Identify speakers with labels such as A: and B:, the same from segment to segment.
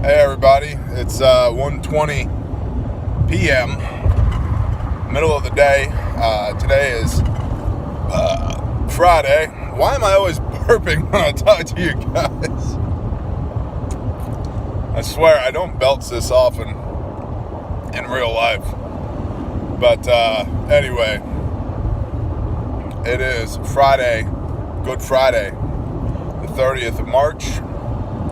A: Hey everybody, it's 1:20 p.m., middle of the day. Today is Friday. Why am I always burping when I talk to you guys? I swear I don't belch this often in real life. But anyway, it is Friday, Good Friday, the 30th of March,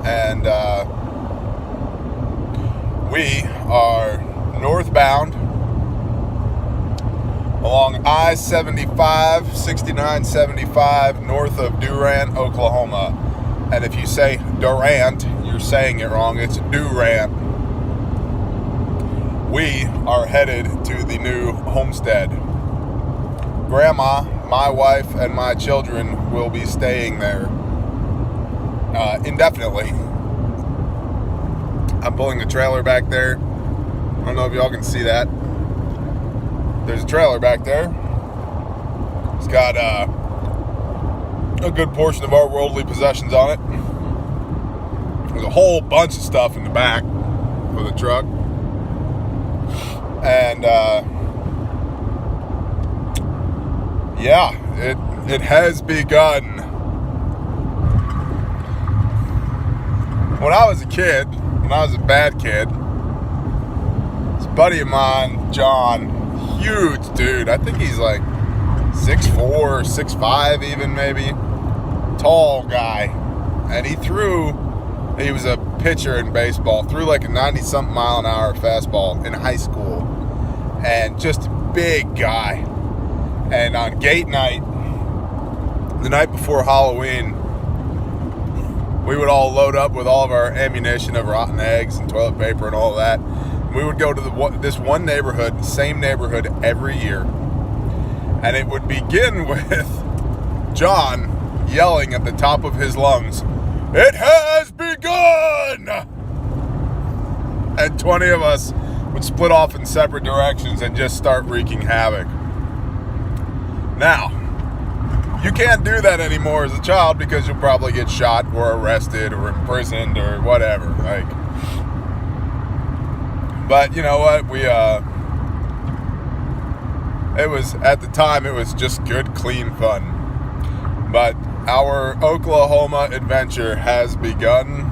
A: and we are northbound along I-75, 6975, north of Durant, Oklahoma. And if you say Durant, you're saying it wrong. It's Durant. We are headed to the new Homestead. Grandma, my wife, and my children will be staying there indefinitely. I'm pulling a trailer back there. I don't know if y'all can see that. There's a trailer back there. It's got a good portion of our worldly possessions on it. There's a whole bunch of stuff in the back of the truck. And yeah, it has begun. When I was a kid, when I was a bad kid, this buddy of mine, John, huge dude. I think he's like 6'4", 6'5", even maybe. Tall guy. And he was a pitcher in baseball, threw like a 90-something mile an hour fastball in high school. And just a big guy. And on gate night, the night before Halloween, we would all load up with all of our ammunition of rotten eggs and toilet paper and all that. We would go to this one neighborhood, same neighborhood every year. And it would begin with John yelling at the top of his lungs, "It has begun!" And 20 of us would split off in separate directions and just start wreaking havoc. Now, you can't do that anymore as a child because you'll probably get shot or arrested or imprisoned or whatever. But you know what? It was, at the time, it was just good, clean fun. But our Oklahoma adventure has begun.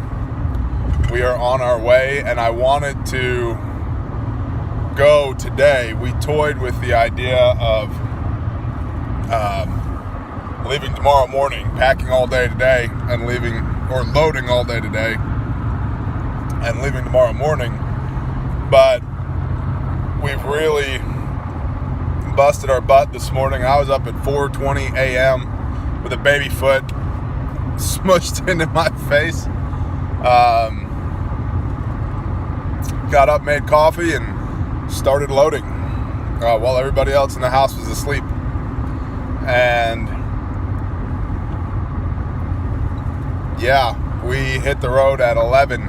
A: We are on our way, and I wanted to go today. We toyed with the idea of leaving tomorrow morning, packing all day today, and loading all day today, and leaving tomorrow morning. But we've really busted our butt this morning. I was up at 4:20 a.m. with a baby foot smushed into my face. Got up, made coffee, and started loading while everybody else in the house was asleep. And yeah, we hit the road at 11,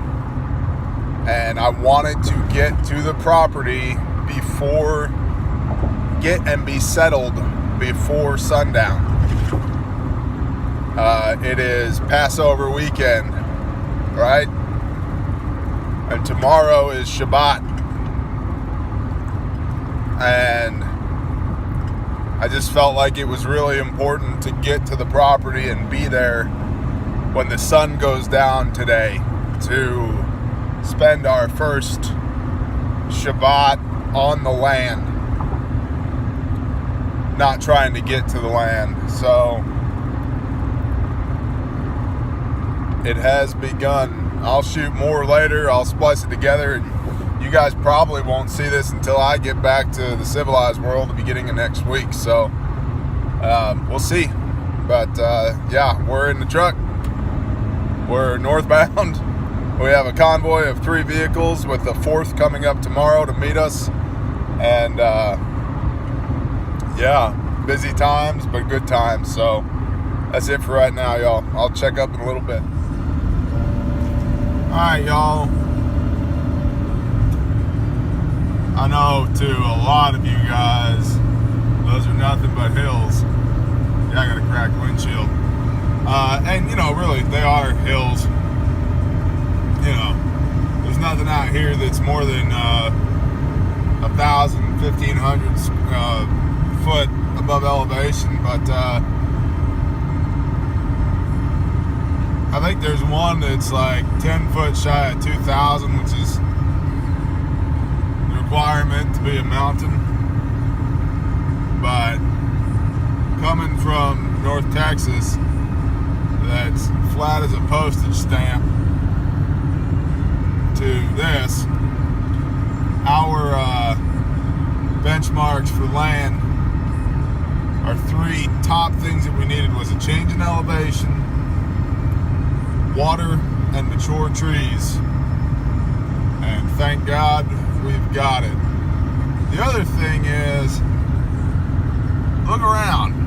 A: and I wanted to get to the property and be settled before sundown. It is Passover weekend, right? And tomorrow is Shabbat. And I just felt like it was really important to get to the property and be there when the sun goes down today to spend our first Shabbat on the land, not trying to get to the land. So it has begun. I'll shoot more later. I'll splice it together, and you guys probably won't see this until I get back to the civilized world at the beginning of next week. So we'll see. But yeah, we're in the truck. We're northbound. We have a convoy of 3 vehicles with the 4th coming up tomorrow to meet us. And yeah, busy times, but good times. So that's it for right now, y'all. I'll check up in a little bit. All right, y'all. I know to a lot of you guys, those are nothing but hills. Yeah, I got a cracked windshield. And, you know, really, they are hills. You know, out here that's more than 1,000, 1,500 foot above elevation, but I think there's one that's like 10 foot shy of 2,000, which is the requirement to be a mountain. But coming from North Texas, that's flat as a postage stamp, to this, our benchmarks for land, our three top things that we needed was a change in elevation, water, and mature trees. And thank God we've got it. The other thing is, look around.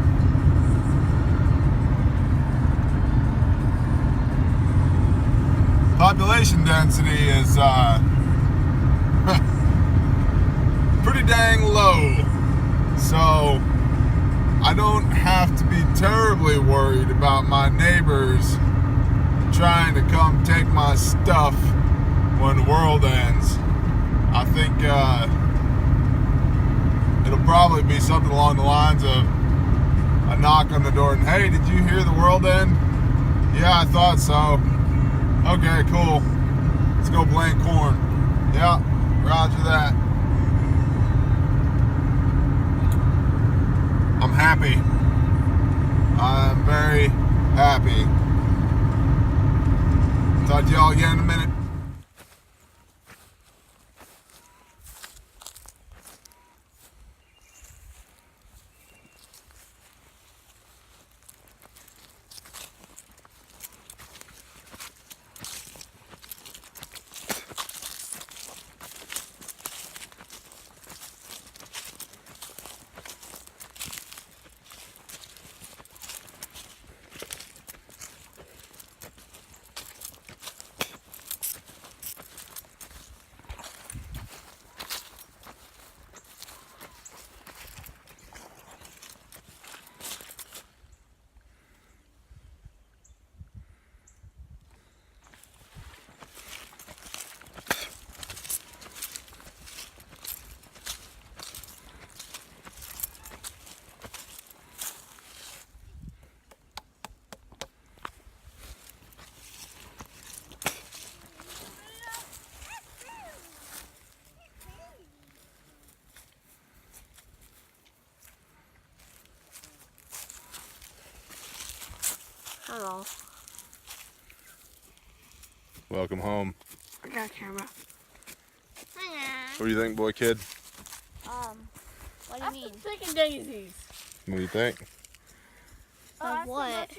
A: Population density is pretty dang low, so I don't have to be terribly worried about my neighbors trying to come take my stuff when the world ends. I think it'll probably be something along the lines of a knock on the door and, hey, did you hear the world end? Yeah, I thought so. Okay, cool. Let's go plant corn. Yeah, roger that. I'm happy. I'm very happy. Talk to y'all again in a minute.
B: Hello.
A: Welcome home.
B: I got a camera.
A: What do you think, boy kid?
B: What do you mean? Chicken daisies.
A: What do you think?
B: Of what?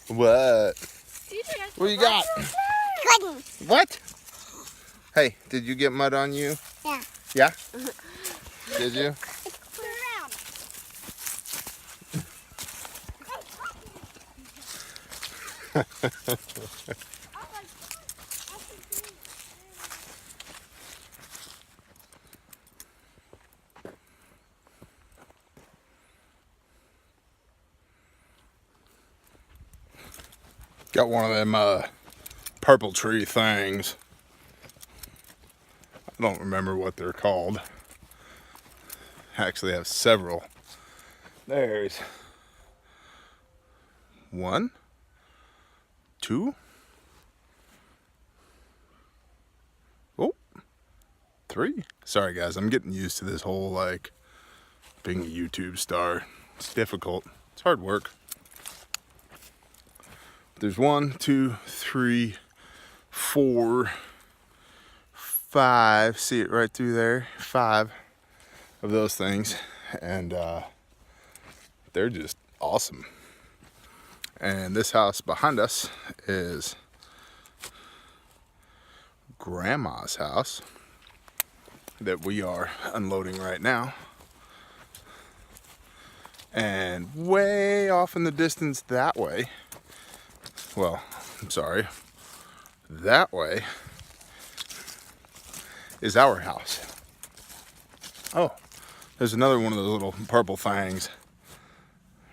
A: What? What you got?
B: Pudding.
A: What? Hey, did you get mud on you?
B: Yeah.
A: Yeah? Did you? Got one of them purple tree things. I don't remember what they're called. Actually, I have several. There's one, two, oh, three. Sorry guys, I'm getting used to this whole like being a YouTube star. It's difficult. It's hard work. There's 1, 2, 3, 4, 5. See it right through there? 5 of those things, and they're just awesome. And this house behind us is Grandma's house that we are unloading right now. And way off in the distance that way, well, I'm sorry, that way is our house. Oh, there's another one of those little purple things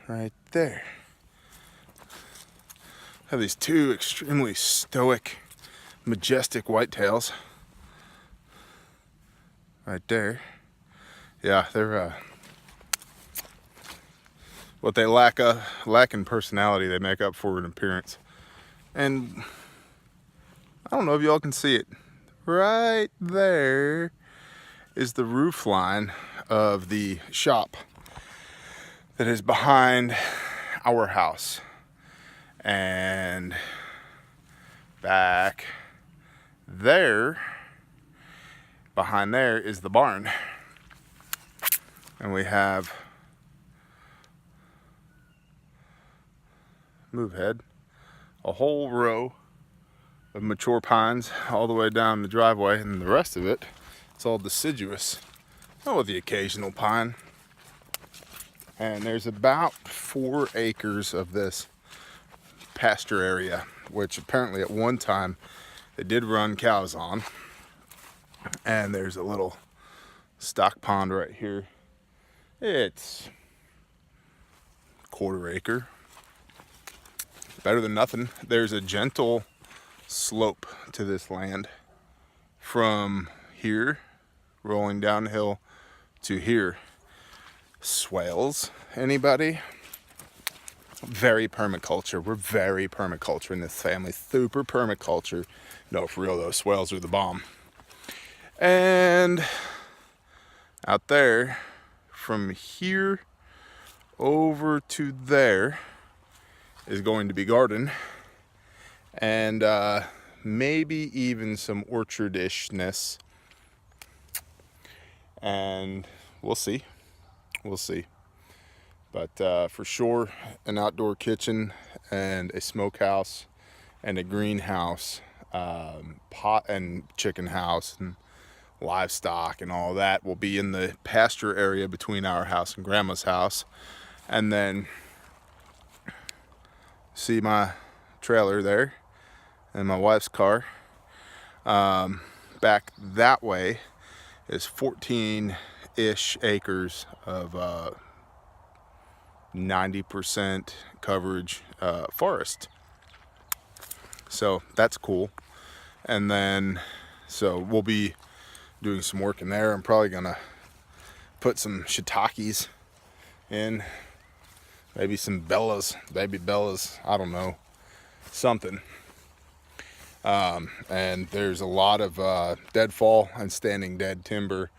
A: right there. I have these two extremely stoic majestic whitetails right there. Yeah, they're what they lack in personality, they make up for in appearance. And I don't know if y'all can see it. Right there is the roof line of the shop that is behind our house. And back there, behind there is the barn. And we have, move head, a whole row of mature pines all the way down the driveway, and the rest of it, it's all deciduous. Oh, with the occasional pine. And there's about 4 acres of this pasture area, which apparently at one time they did run cows on. And there's a little stock pond right here. It's 1/4 acre. Better than nothing. There's a gentle slope to this land from here rolling downhill to here. Swales, anybody? Very permaculture. We're very permaculture in this family. Super permaculture. No, for real though, swales are the bomb. And out there, from here over to there, is going to be garden. And maybe even some orchardishness. And we'll see. We'll see. But for sure, an outdoor kitchen and a smokehouse and a greenhouse, pot and chicken house and livestock and all that will be in the pasture area between our house and Grandma's house. And then see my trailer there and my wife's car. Back that way is 14-ish acres of 90% coverage forest. So that's cool. And then, so we'll be doing some work in there. I'm probably gonna put some shiitakes in, maybe some bellas, baby bellas, I don't know, something. And there's a lot of deadfall and standing dead timber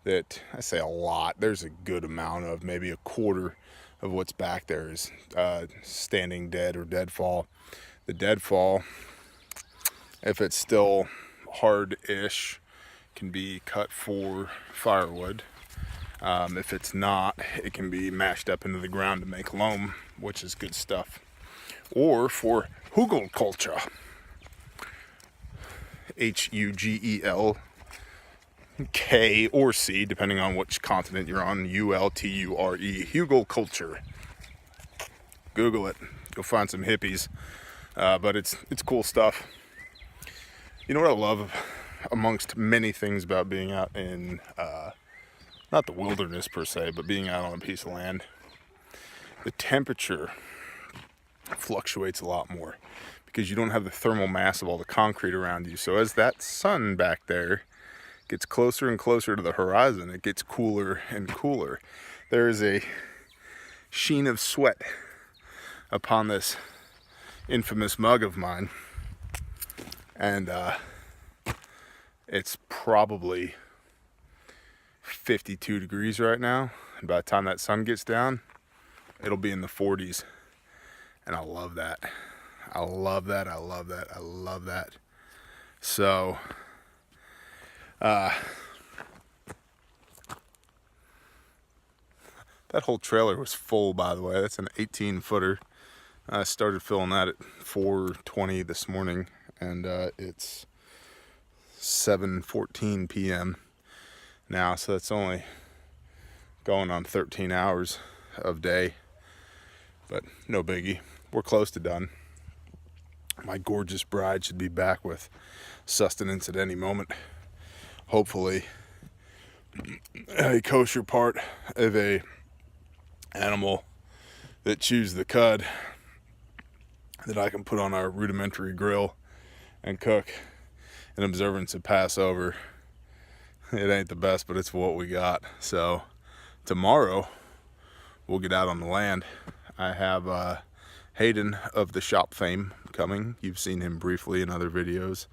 A: that, I say a lot, there's a good amount of, maybe 1/4 of what's back there is standing dead or deadfall. The deadfall, if it's still hard-ish, can be cut for firewood. If it's not, it can be mashed up into the ground to make loam, which is good stuff. Or for hugel culture. H-U-G-E-L-K or C, depending on which continent you're on. U-L-T-U-R-E, hugel culture. Google it. Go find some hippies. But it's cool stuff. You know what I love amongst many things about being out in, not the wilderness per se, but being out on a piece of land? The temperature fluctuates a lot more because you don't have the thermal mass of all the concrete around you. So as that sun back there gets closer and closer to the horizon, it gets cooler and cooler. There is a sheen of sweat upon this infamous mug of mine. And it's probably 52 degrees right now. And by the time that sun gets down, it'll be in the 40s. And I love that. I love that. I love that. I love that. So, that whole trailer was full, by the way. That's an 18-footer. I started filling that at 4:20 this morning, and it's 7:14 p.m. now, so that's only going on 13 hours of day, but no biggie. We're close to done. My gorgeous bride should be back with sustenance at any moment. Hopefully a kosher part of a animal that chews the cud that I can put on our rudimentary grill and cook. in observance of Passover. It ain't the best, but it's what we got. So tomorrow we'll get out on the land. I have Hayden of the shop fame coming. You've seen him briefly in other videos.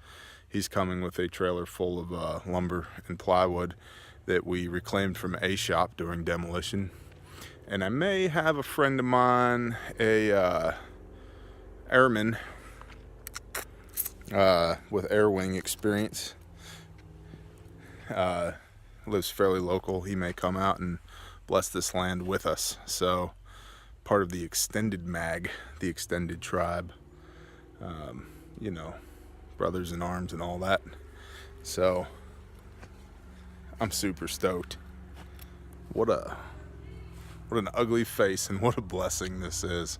A: He's coming with a trailer full of lumber and plywood that we reclaimed from a shop during demolition. And I may have a friend of mine, a airman with air wing experience. Lives fairly local. He may come out and bless this land with us. So part of the extended mag, the extended tribe, you know, brothers in arms and all that. So I'm super stoked. What an ugly face, and what a blessing this is.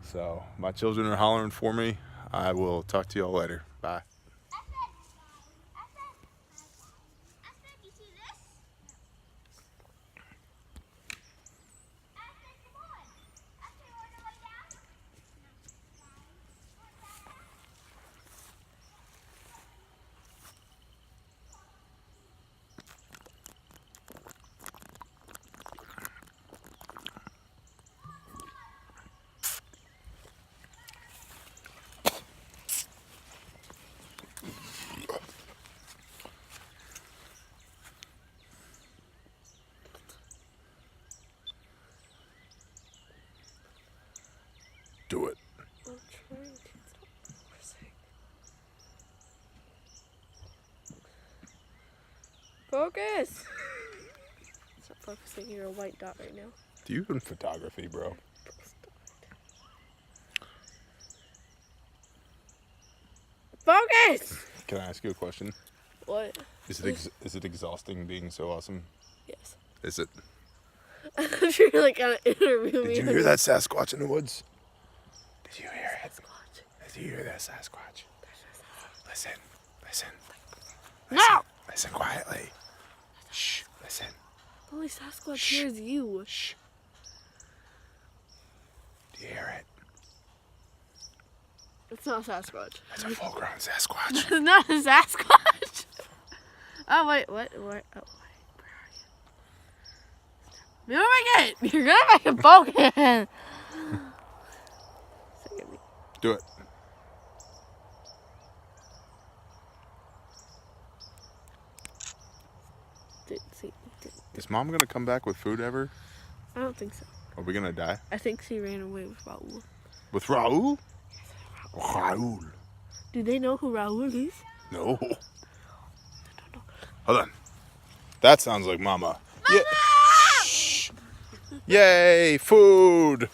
A: So my children are hollering for me. I will talk to y'all later. Bye. Do it.
B: I'm trying to stop focus! Stop focusing, you're a white dot right now.
A: Do you even photography, bro?
B: Focus!
A: Can I ask you a question?
B: What?
A: Is it exhausting being so awesome?
B: Yes.
A: Is it?
B: I'm sure you're like gonna interview me.
A: Did you hear that Sasquatch in the woods? Did you hear it?
B: Sasquatch.
A: Did you hear that Sasquatch? Listen. Listen.
B: No!
A: Listen quietly. Shh. Listen.
B: Only Sasquatch hears you.
A: Shh. Do you hear it?
B: It's not a Sasquatch.
A: It's a full-grown Sasquatch.
B: It's not a Sasquatch. Oh wait, what? Oh wait, where are you? You're gonna make it focus.
A: Do it. Is Mom gonna come back with food ever?
B: I don't think so.
A: Are we gonna die?
B: I think she ran away with Raul.
A: With Raul? Raul.
B: Do they know who Raul is?
A: No. Hold on. That sounds like Mama.
B: Mama!
A: Yeah. Shh. Yay, food.